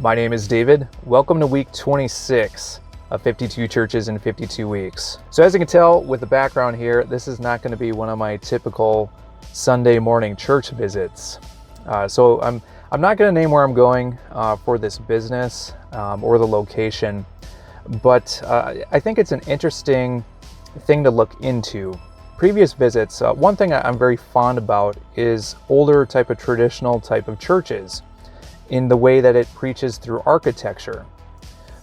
My name is David. Welcome to week 26 of 52 churches in 52 weeks. So as you can tell with the background here, this is not going to be one of my typical Sunday morning church visits. So I'm not going to name where I'm going for this business or the location, but I think it's an interesting thing to look into. Previous visits, one thing I'm very fond about is older type of traditional type of churches in the way that it preaches through architecture.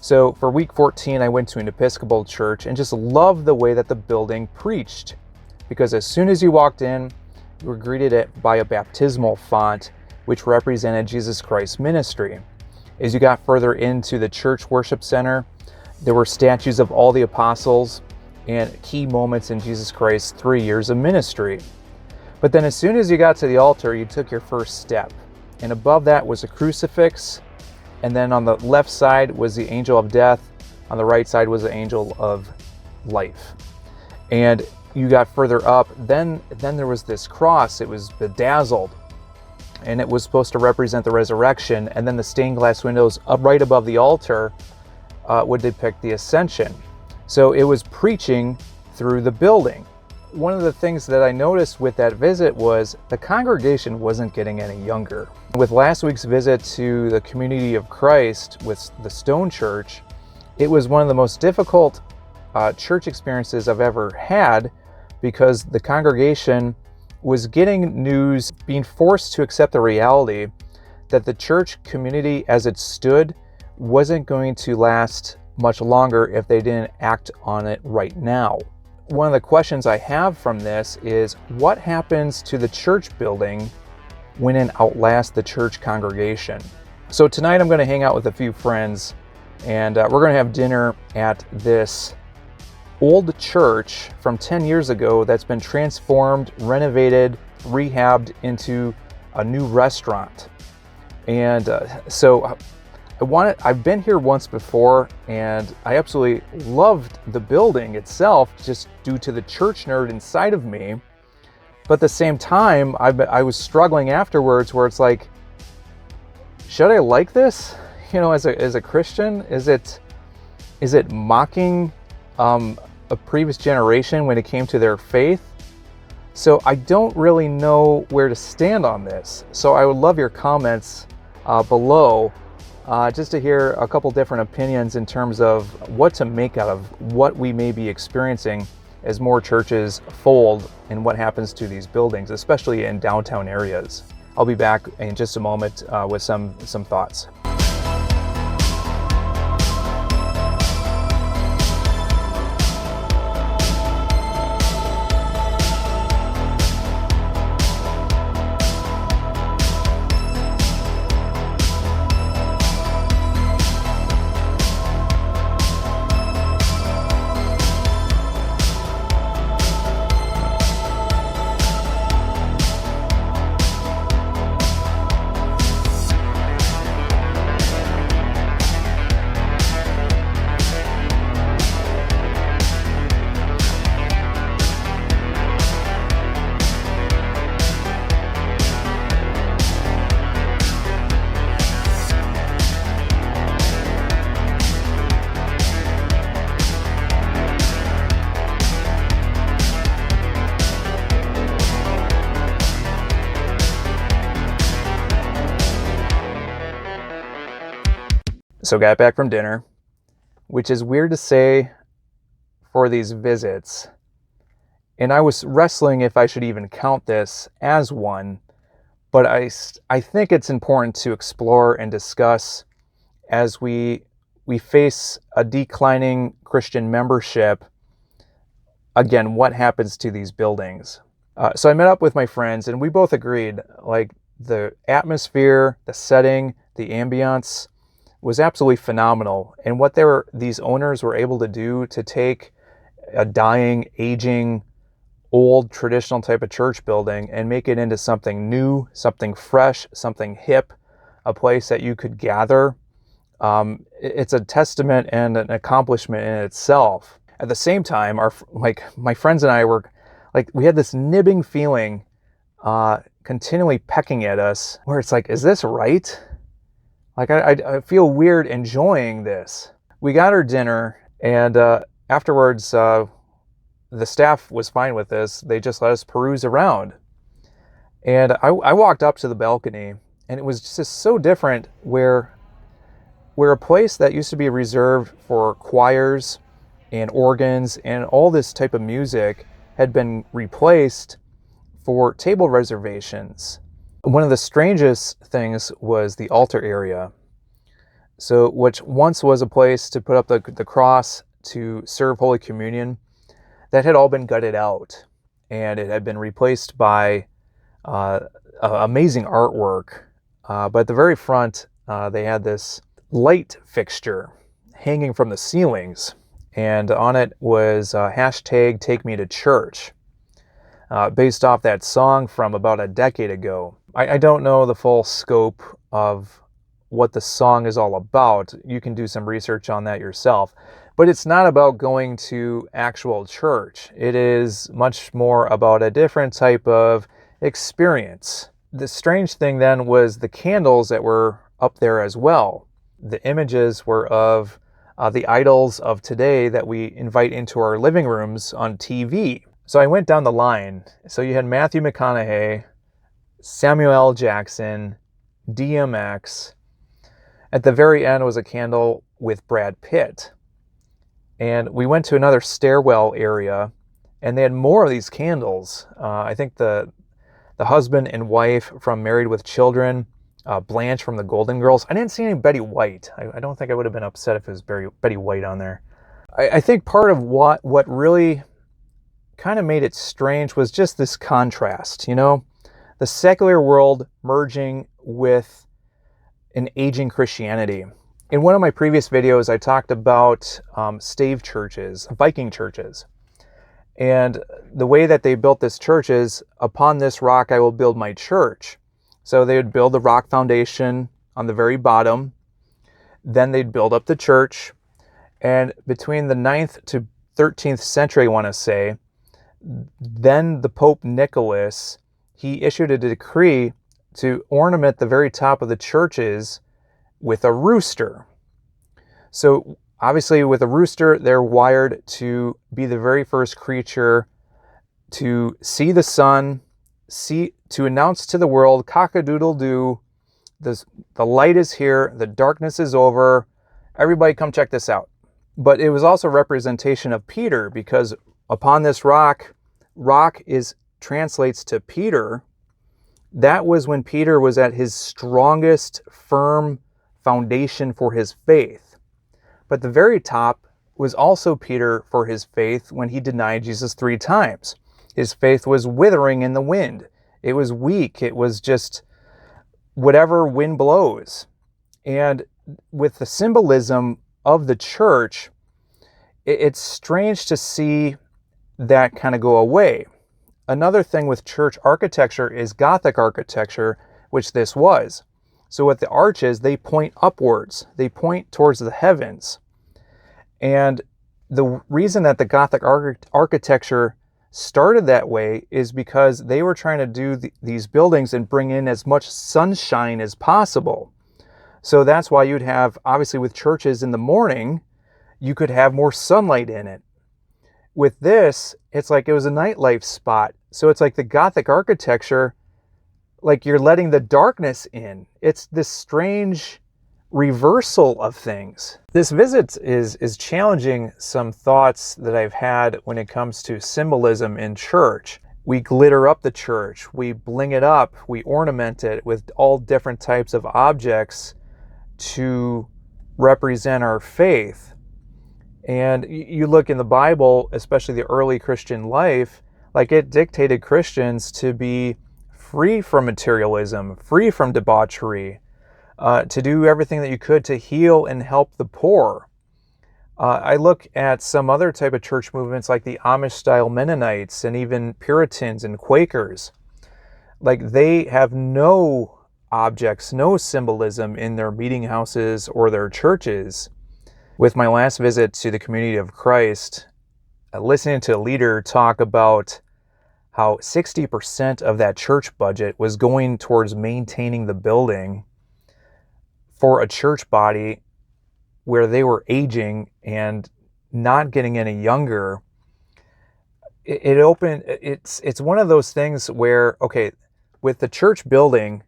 So for week 14, I went to an Episcopal church and just loved the way that the building preached, because as soon as you walked in, you were greeted by a baptismal font which represented Jesus Christ's ministry. As you got further into the church worship center, there were statues of all the apostles and key moments in Jesus Christ's 3 years of ministry. But then as soon as you got to the altar, you took your first step. And above that was a crucifix. And then on the left side was the angel of death. On the right side was the angel of life. And you got further up, then there was this cross. It was bedazzled. And it was supposed to represent the resurrection. And then the stained glass windows up right above the altar would depict the ascension. So it was preaching through the building. One of the things that I noticed with that visit was the congregation wasn't getting any younger. With last week's visit to the Community of Christ with the Stone Church, it was one of the most difficult church experiences I've ever had, because the congregation was getting news, being forced to accept the reality that the church community as it stood wasn't going to last much longer if they didn't act on it right now. One of the questions I have from this is, what happens to the church building when it outlasts the church congregation? So tonight I'm going to hang out with a few friends, and we're going to have dinner at this old church from 10 years ago that's been transformed, renovated, rehabbed into a new restaurant. And so I've been here once before, and I absolutely loved the building itself just due to the church nerd inside of me. But at the same time, I was struggling afterwards, where it's like, should I like this? You know, as a Christian, is it mocking a previous generation when it came to their faith? So I don't really know where to stand on this. So I would love your comments below. Just to hear a couple different opinions in terms of what to make out of what we may be experiencing as more churches fold and what happens to these buildings, especially in downtown areas. I'll be back in just a moment with some thoughts. So got back from dinner, which is weird to say for these visits. And I was wrestling if I should even count this as one, but I think it's important to explore and discuss as we face a declining Christian membership. Again, what happens to these buildings? So I met up with my friends, and we both agreed, like, the atmosphere, the setting, the ambiance was absolutely phenomenal. And what these owners were able to do to take a dying, aging, old, traditional type of church building and make it into something new, something fresh, something hip, a place that you could gather. It's a testament and an accomplishment in itself. At the same time, my friends and I were we had this nibbing feeling continually pecking at us, where it's like, is this right? Like I feel weird enjoying this. We got our dinner, and afterwards, the staff was fine with this. They just let us peruse around. And I walked up to the balcony, and it was just so different where a place that used to be reserved for choirs and organs and all this type of music had been replaced for table reservations. One of the strangest things was the altar area. So, which once was a place to put up the cross to serve Holy Communion, that had all been gutted out, and it had been replaced by amazing artwork. But at the very front, they had this light fixture hanging from the ceilings, and on it was hashtag Take Me to Church, based off that song from about a decade ago. I don't know the full scope of what the song is all about. You can do some research on that yourself. But it's not about going to actual church. It is much more about a different type of experience. The strange thing then was the candles that were up there as well. The images were of the idols of today that we invite into our living rooms on TV. So I went down the line. So you had Matthew McConaughey, Samuel L. Jackson, DMX. At the very end was a candle with Brad Pitt. And we went to another stairwell area, and they had more of these candles. I think the husband and wife from Married with Children, Blanche from the Golden Girls. I didn't see any Betty White. I don't think I would have been upset if it was Betty White on there. I think part of what really kind of made it strange was just this contrast, you know? The secular world merging with an aging Christianity. In one of my previous videos, I talked about stave churches, Viking churches. And the way that they built this church is, upon this rock I will build my church. So they would build the rock foundation on the very bottom. Then they'd build up the church. And between the 9th to 13th century, I want to say, then the Pope Nicholas, he issued a decree to ornament the very top of the churches with a rooster. So obviously with a rooster, they're wired to be the very first creature to see the sun, to announce to the world, cock-a-doodle-doo, the light is here, the darkness is over, everybody come check this out. But it was also a representation of Peter, because upon this rock translates to Peter. That was when Peter was at his strongest, firm foundation for his faith. But the very top was also Peter for his faith when he denied Jesus 3 times. His faith was withering in the wind. It was weak. It was just whatever wind blows. And with the symbolism of the church, it's strange to see that kind of go away. Another thing with church architecture is Gothic architecture, which this was. So with the arches, they point upwards. They point towards the heavens. And the reason that the Gothic architecture started that way is because they were trying to do these buildings and bring in as much sunshine as possible. So that's why you'd have, obviously with churches in the morning, you could have more sunlight in it. With this, it's like it was a nightlife spot. So it's like the Gothic architecture, like you're letting the darkness in. It's this strange reversal of things. This visit is challenging some thoughts that I've had when it comes to symbolism in church. We glitter up the church, we bling it up, we ornament it with all different types of objects to represent our faith. And you look in the Bible, especially the early Christian life, like it dictated Christians to be free from materialism, free from debauchery, to do everything that you could to heal and help the poor. I look at some other type of church movements like the Amish-style Mennonites and even Puritans and Quakers. Like they have no objects, no symbolism in their meeting houses or their churches. With my last visit to the Community of Christ, listening to a leader talk about how 60% of that church budget was going towards maintaining the building, for a church body where they were aging and not getting any younger, it's one of those things where, okay, with the church building,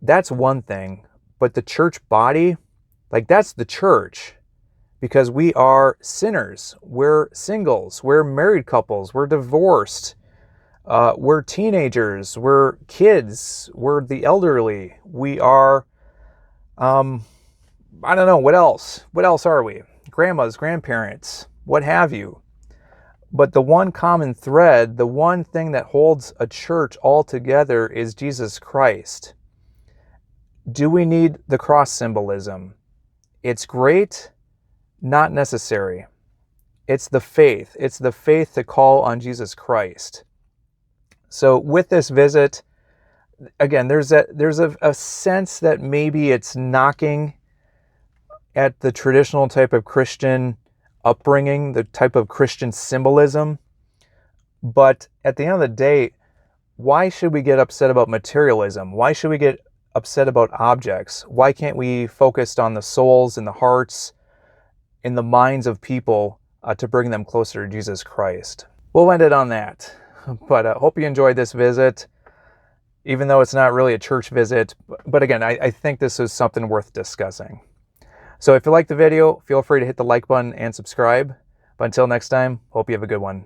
that's one thing, but the church body, like, that's the church, because we are sinners, we're singles, we're married couples, we're divorced, we're teenagers, we're kids, we're the elderly, we are, I don't know, what else are we? Grandmas, grandparents, what have you. But the one common thread, the one thing that holds a church all together is Jesus Christ. Do we need the cross symbolism? It's great, not necessary. It's the faith. It's the faith to call on Jesus Christ. So with this visit, again, there's a sense that maybe it's knocking at the traditional type of Christian upbringing, the type of Christian symbolism. But at the end of the day, why should we get upset about materialism? Why should we get upset about objects? Why can't we focus on the souls and the hearts and the minds of people to bring them closer to Jesus Christ? We'll end it on that. But I hope you enjoyed this visit, even though it's not really a church visit. But again, I think this is something worth discussing. So if you liked the video, feel free to hit the like button and subscribe. But until next time, hope you have a good one.